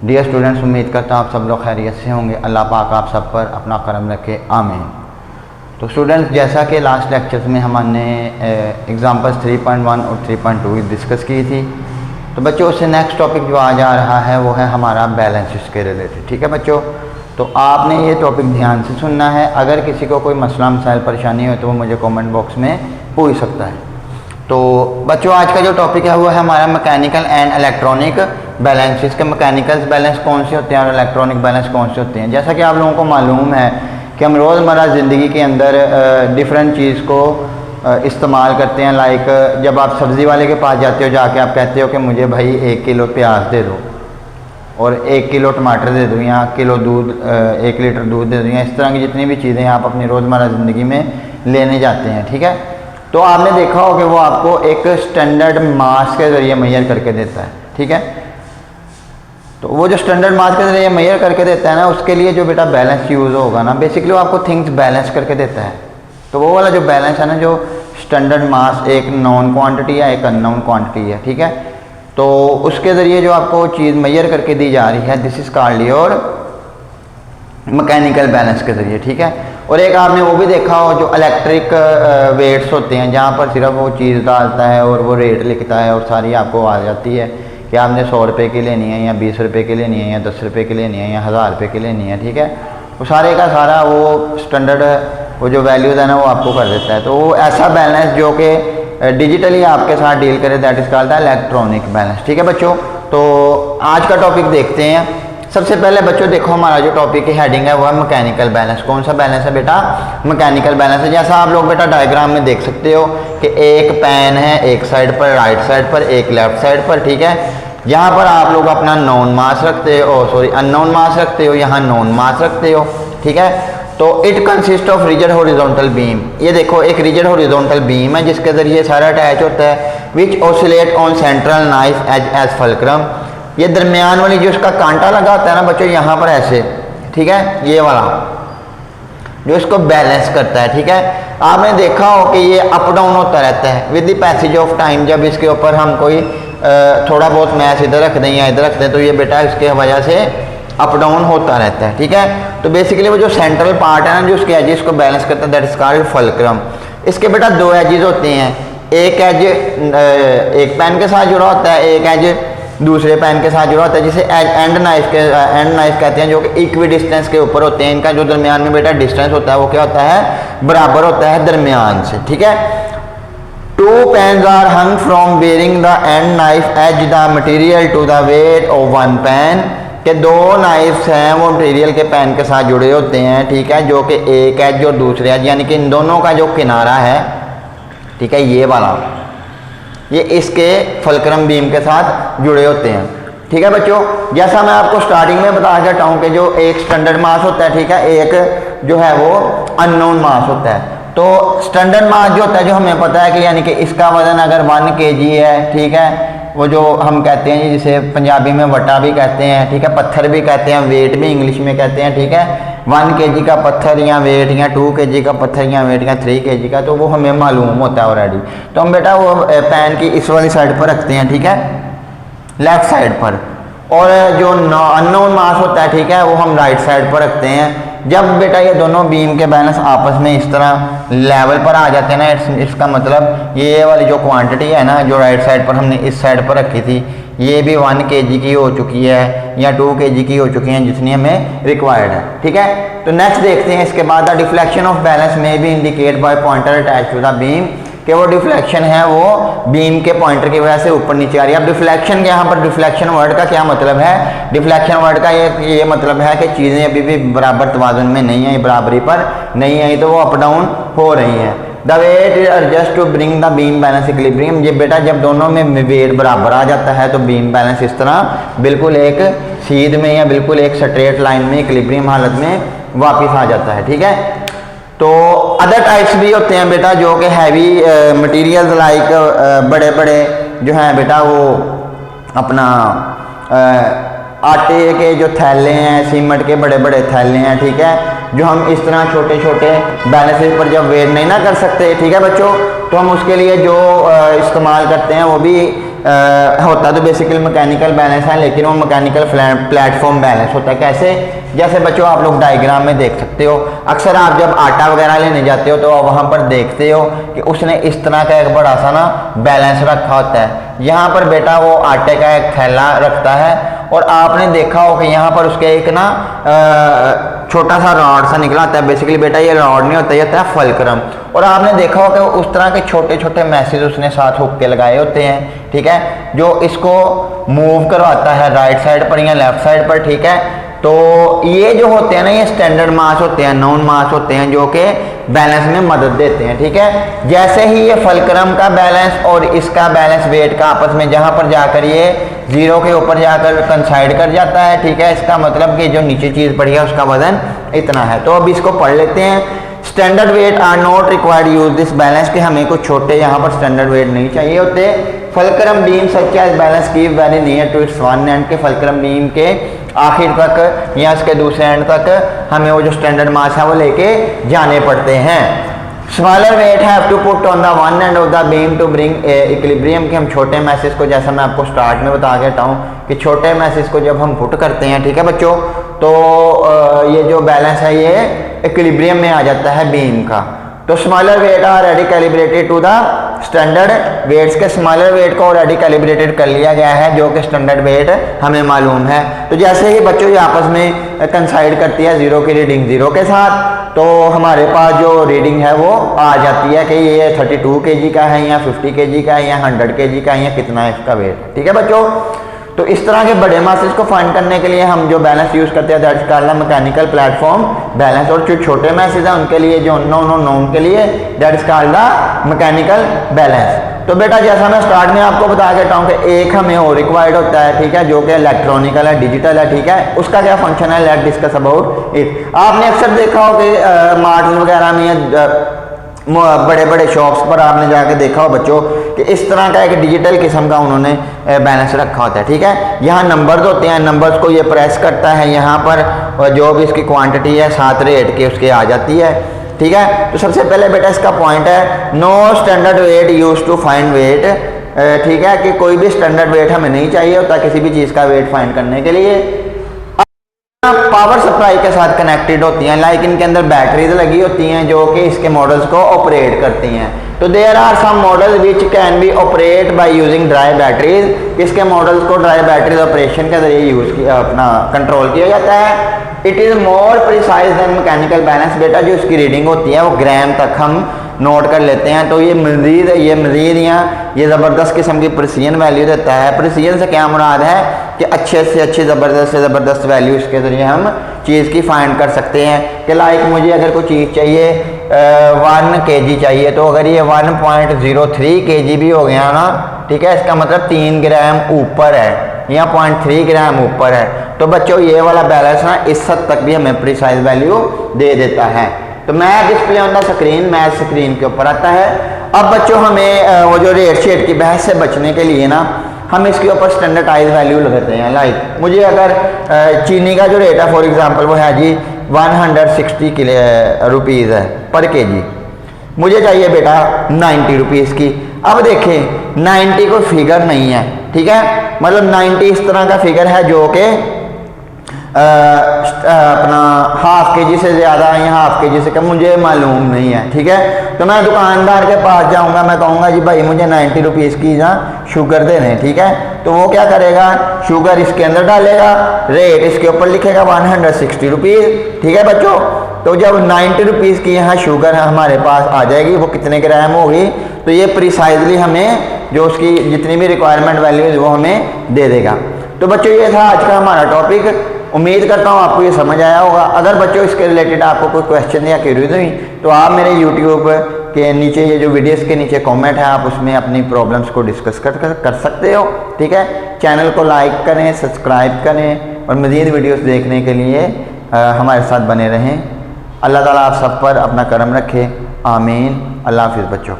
Dear students, उम्मीद करता हूँ आप सब लोग खैरियत से होंगे। अल्लाह पाक आप सब पर अपना करम रखे, आमीन। तो स्टूडेंट्स, जैसा कि लास्ट लेक्चर्स में हमने एग्जाम्पल्स 3.1 और 3.2 डिस्कस की थी, तो बच्चों उससे नेक्स्ट टॉपिक जो आज आ रहा है वो है हमारा बैलेंसेस के रिलेटेड। ठीक है बच्चों, तो आपने ये टॉपिक ध्यान से सुनना है। अगर किसी को कोई मसला मसाइल परेशानी हो तो वो मुझे कमेंट बॉक्स में पूछ सकता है। तो बच्चों आज का जो टॉपिक है वो है हमारा मैकेनिकल एंड इलेक्ट्रॉनिक बैलेंसेस के। मैकेनिकल बैलेंस कौन से होते हैं और इलेक्ट्रॉनिक बैलेंस कौन से होते हैं। जैसा कि आप लोगों को मालूम है कि हम रोज़मर्रा ज़िंदगी के अंदर डिफरेंट चीज़ को इस्तेमाल करते हैं। लाइक जब आप सब्ज़ी वाले के पास जाते हो, जाके आप कहते हो कि मुझे भाई 1 किलो प्याज दे दो और 1 किलो टमाटर दे दो या किलो दूध 1 लीटर दूध दे दो, या इस तरह की जितनी भी चीज़ें आप अपनी रोज़मर्रा ज़िंदगी में लेने जाते हैं। ठीक है, तो आपने देखा हो कि वो आपको एक स्टैंडर्ड मास के ज़रिए मेजर करके देता है। ठीक है, तो वो जो स्टैंडर्ड मास के ज़रिए मेजर करके देता है ना, उसके लिए जो बेटा बैलेंस यूज़ होगा ना, बेसिकली वो आपको थिंग्स बैलेंस करके देता है। तो वो वाला जो बैलेंस है ना, जो स्टैंडर्ड मास एक नॉन क्वांटिटी है, एक अननोन क्वांटिटी है। ठीक है, तो उसके ज़रिए जो आपको चीज़ मेजर करके दी जा रही है, this is called your mechanical balance के ज़रिए। ठीक है, और एक आपने वो भी देखा हो जो इलेक्ट्रिक वेट्स होते हैं, जहाँ पर सिर्फ वो चीज़ डालता है और वो रेट लिखता है और सारी आपको आ जाती है कि आपने 100 रुपये की लेनी है या 20 रुपये की लेनी है या 10 रुपये की लेनी है या 1000 रुपये की लेनी है। ठीक है, वो सारे का सारा वो स्टैंडर्ड वो जो वैल्यूज़ है ना वो आपको कर देता है। तो वो ऐसा बैलेंस जो कि डिजिटली आपके साथ डील करे, that is called the electronic balance. ठीक है बच्चों, तो आज का टॉपिक देखते हैं। सबसे पहले बच्चों देखो, हमारा जो टॉपिक की हेडिंग है वो है मैकेनिकल बैलेंस। कौन सा बैलेंस है बेटा? मैकेनिकल बैलेंस है। जैसा आप लोग बेटा डायग्राम में देख सकते हो कि एक पेन है एक साइड पर, राइट साइड पर, एक लेफ्ट साइड पर। ठीक है, यहाँ पर आप लोग अपना नॉन मास रखते हो, अननोन मास रखते हो, यहाँ नॉन मास रखते हो। ठीक है, तो it consist of rigid horizontal beam. ये देखो एक रिजिड हॉरिजॉन्टल बीम है जिसके जरिए सारा अटैच होता है, which oscillate on central knife edge fulcrum. ये दरमियान वाली जो उसका कांटा लगा होता है ना बच्चों, यहाँ पर ऐसे, ठीक है, ये वाला जो इसको बैलेंस करता है। ठीक है, आपने देखा हो कि ये अप डाउन होता रहता है with the passage of time. जब इसके ऊपर हम कोई थोड़ा बहुत मैस इधर रख दें या इधर रख दें तो ये बेटा इसके वजह से अप डाउन होता रहता है। ठीक है, तो बेसिकली वो जो सेंट्रल पार्ट है ना, जो उसके एजेस को बैलेंस करता है, दैट इज कॉल्ड फल्क्रम। इसके बेटा 2 एजेस होते हैं, एक एज एक पेन के साथ जुड़ा होता है, एक एज दूसरे पेन के साथ जुड़ा होता है, जिसे एंड नाइफ कहते हैं, जो कि इक्वी डिस्टेंस के ऊपर होते हैं। इनका जो दरमियान में बेटा डिस्टेंस होता है वो क्या होता है? बराबर होता है दरमियान से। ठीक है, 2 pens are hung from bearing the end knife edge the material to the weight of 1 pen. के 2 नाइफ्स हैं वो मटेरियल के पेन के साथ जुड़े होते हैं। ठीक है, जो कि एक एज और दूसरे एज, यानी कि इन दोनों का जो किनारा है, ठीक है, ये वाला, ये इसके फल्क्रम बीम के साथ जुड़े होते हैं। ठीक है बच्चों, जैसा मैं आपको स्टार्टिंग में बता देता हूँ कि जो एक स्टैंडर्ड मास होता है, ठीक है, एक जो है वो अननोन मास होता है। तो स्टैंडर्ड मास जो होता है, जो हमें पता है कि यानी कि इसका वजन अगर 1 kg है, ठीक है, वो जो हम कहते हैं जिसे पंजाबी में वटा भी कहते हैं, ठीक है, पत्थर भी कहते हैं, वेट भी इंग्लिश में कहते हैं। ठीक है, 1 kg का पत्थर या वेट, या 2 kg का पत्थर या वेट, या 3 kg का, तो वो हमें मालूम होता है ऑलरेडी। तो हम बेटा वो पैन की इस वाली साइड पर रखते हैं, ठीक है, लेफ्ट साइड पर, और जो अननोन मास होता है, ठीक है, वो हम राइट साइड पर रखते हैं। जब बेटा ये दोनों बीम के बैलेंस आपस में इस तरह लेवल पर आ जाते हैं ना, इसका मतलब ये वाली जो क्वांटिटी है ना, जो राइट साइड पर हमने इस साइड पर रखी थी, ये भी 1 kg की हो चुकी है या 2 kg की हो चुकी है, जितनी हमें रिक्वायर्ड है। ठीक है, तो नेक्स्ट देखते हैं इसके बाद, द डिफ्लेक्शन ऑफ बैलेंस में भी indicate by pointer attach to the beam. कि वो डिफ्लेक्शन है वो बीम के पॉइंटर की वजह से ऊपर नीचे आ रही है। अब डिफ्लेक्शन के यहाँ पर डिफ्लेक्शन वर्ड का क्या मतलब है? डिफ्लेक्शन वर्ड का ये मतलब है कि चीज़ें अभी भी बराबर तवाज़ुन में नहीं आई, बराबरी पर नहीं आई, तो वो अप डाउन हो रही हैं। The weight is adjust to bring the beam balance equilibrium. ये बेटा जब दोनों में वेट बराबर आ जाता है तो बीम बैलेंस इस तरह बिल्कुल एक सीध में या बिल्कुल एक स्ट्रेट लाइन में इक्विलिब्रियम हालत में वापस आ जाता है। ठीक है, तो अदर टाइप्स भी होते हैं बेटा, जो कि हैवी मटेरियल्स लाइक बड़े बड़े जो हैं बेटा वो अपना आटे के जो थैले हैं, सीमेंट के बड़े बड़े थैले हैं, ठीक है, जो हम इस तरह छोटे छोटे बैलेंसेस पर जब वेट नहीं ना कर सकते, ठीक है बच्चों, तो हम उसके लिए जो इस्तेमाल करते हैं वो भी होता तो बेसिकली मैकेनिकल बैलेंस है, लेकिन वो मैकेनिकल प्लेटफॉर्म बैलेंस होता है। कैसे? जैसे बच्चों आप लोग डायग्राम में देख सकते हो, अक्सर आप जब आटा वगैरह लेने जाते हो तो आप वहाँ पर देखते हो कि उसने इस तरह का एक बड़ा सा ना बैलेंस रखा होता है। यहाँ पर बेटा वो आटे का एक थैला रखता है और आपने देखा हो कि यहाँ पर उसके एक ना छोटा सा रॉड सा निकला होता है। बेसिकली बेटा ये रॉड नहीं होता, ये होता है फलक्रम। और आपने देखा हो कि उस तरह के छोटे छोटे मैसेज उसने साथ हुक के लगाए होते हैं, ठीक है, जो इसको मूव करवाता है राइट साइड पर या लेफ्ट साइड पर, ठीक है। तो ये जो होते हैं ना, ये स्टैंडर्ड मास होते हैं, नॉन मास होते हैं, जो कि बैलेंस में मदद देते हैं, ठीक है। जैसे ही ये फलक्रम का बैलेंस और इसका बैलेंस वेट का आपस में जहां पर जाकर ये जीरो के ऊपर जाकर कंसाइड कर जाता है, ठीक है, इसका मतलब कि जो नीचे चीज पड़ी है उसका वजन इतना है। तो अब इसको पढ़ लेते हैं। Standard weight are not required use this balance, कि हमें कुछ छोटे यहाँ पर स्टैंडर्ड वेट नहीं चाहिए होते। Fulcrum beam such as balance keep very near to its one end, के फलक्रम बीम के आखिर तक या इसके दूसरे एंड तक हमें वो जो स्टैंडर्ड मास है वो लेके जाने पड़ते हैं। Smaller weight have to put on the one end of the beam to bring equilibrium, कि हम छोटे मैसेज को, जैसा मैं आपको स्टार्ट में बता के हटाऊँ कि छोटे मैसेज को जब हम पुट करते हैं, ठीक है बच्चों, तो ये जो बैलेंस है ये इक्विलिब्रियम में आ जाता है बीम का। तो smaller weight are already calibrated to the standard weights, के स्मॉलर वेट को ऑलरेडी कैलिब्रेटेड कर लिया गया है जो कि स्टैंडर्ड वेट हमें मालूम है। तो जैसे ही बच्चों ये आपस में कंसाइड करती है जीरो की रीडिंग जीरो के साथ, तो हमारे पास जो रीडिंग है वो आ जाती है कि ये 32 kg का है या 50 kg का है या 100 kg का है या कितना है इसका वेट, ठीक है बच्चों। तो इस तरह के बड़े मासेस को फाइंड करने के लिए हम जो बैलेंस यूज करते हैं that's called mechanical platform balance, और जो छोटे मैसेज हैं उनके लिए, जो नॉन के लिए, that's called the mechanical balance. तो बेटा जैसा मैं स्टार्ट में आपको बता देता हूँ कि एक हमें और रिक्वायर्ड होता है, ठीक है, जो कि इलेक्ट्रॉनिकल है, डिजिटल है, ठीक है। उसका क्या फंक्शन है, लेट्स डिस्कस अबाउट इट। आपने अक्सर देखा हो कि मार्ट वगैरह में बड़े बड़े शॉप्स पर आपने जाके देखा हो बच्चों कि इस तरह का एक डिजिटल किस्म का उन्होंने बैलेंस रखा होता है, ठीक है। यहाँ नंबर्स होते हैं, नंबर्स को ये प्रेस करता है यहाँ पर, जो भी इसकी क्वांटिटी है 7 रेट के उसके आ जाती है, ठीक है। तो सबसे पहले बेटा इसका पॉइंट है no standard weight use to find weight, ठीक है, कि कोई भी स्टैंडर्ड वेट हमें नहीं चाहिए होता किसी भी चीज़ का वेट फाइंड करने के लिए। पावर सप्लाई के साथ कनेक्टेड होती हैं, लाइक इनके अंदर बैटरीज लगी होती हैं जो कि इसके मॉडल्स को ऑपरेट करती हैं। तो there are some models which can be operate by using dry batteries, इसके मॉडल्स को ड्राई बैटरीज ऑपरेशन के जरिए यूज किया अपना कंट्रोल किया जाता है। It is more precise than mechanical balance, बेटा जो इसकी रीडिंग होती है वो ग्राम तक हम नोट कर लेते हैं। तो ये मज़ीद यहाँ ये ज़बरदस्त किस्म की प्रिसीजन वैल्यू देता है। प्रिसीजन से क्या मुराद है कि अच्छे से अच्छी ज़बरदस्त से ज़बरदस्त वैल्यू इसके ज़रिए हम चीज़ की फाइंड कर सकते हैं। कि लाइक मुझे अगर कोई चीज़ चाहिए 1 kg चाहिए, तो अगर ये 1.03 kg भी हो गया ना, ठीक है, इसका मतलब 3 ग्राम ऊपर है या 0.3 ग्राम ऊपर है। तो बच्चों ये वाला बैलेंस ना इस हद तक भी हमें प्रिसाइज वैल्यू दे देता है। तो math display on the screen, math screen के ऊपर आता है। अब बच्चों हमें वो जो रेट शेट की बहस से बचने के लिए ना हम इसके ऊपर स्टैंडर्डाइज वैल्यू लगाते हैं। लाइक मुझे अगर चीनी का जो रेट है फॉर एग्जांपल वो है जी 160 रुपीज़ है पर केजी, मुझे चाहिए बेटा 90 रुपीज़ की। अब देखें 90 कोई फिगर नहीं है, ठीक है, मतलब 90 इस तरह का फिगर है जो कि अपना ½ kg से ज़्यादा या ½ kg से कम मुझे मालूम नहीं है, ठीक है। तो मैं दुकानदार के पास जाऊंगा, मैं कहूँगा जी भाई मुझे 90 रुपीज़ की ना शुगर दे दें, ठीक है। तो वो क्या करेगा, शुगर इसके अंदर डालेगा, रेट इसके ऊपर लिखेगा 160 रुपीज़, ठीक है बच्चों। तो जब 90 रुपीज़ की यहाँ शुगर हमारे पास आ जाएगी, वो कितने ग्राम होगी, तो ये प्रिसाइजली हमें जो उसकी जितनी भी रिक्वायरमेंट वैल्यू है वो हमें दे देगा। तो बच्चों ये था आज का हमारा टॉपिक। उम्मीद करता हूँ आपको ये समझ आया होगा। अगर बच्चों इसके रिलेटेड आपको कोई क्वेश्चन या क्वेरीज हुई तो आप मेरे यूट्यूब के नीचे ये जो वीडियोस के नीचे कमेंट है आप उसमें अपनी प्रॉब्लम्स को डिस्कस कर सकते हो, ठीक है। चैनल को लाइक करें, सब्सक्राइब करें और मज़ीद वीडियोस देखने के लिए हमारे साथ बने रहें। अल्लाह ताला आप सब पर अपना करम रखे, आमीन। अल्लाह हाफिज़ बच्चों।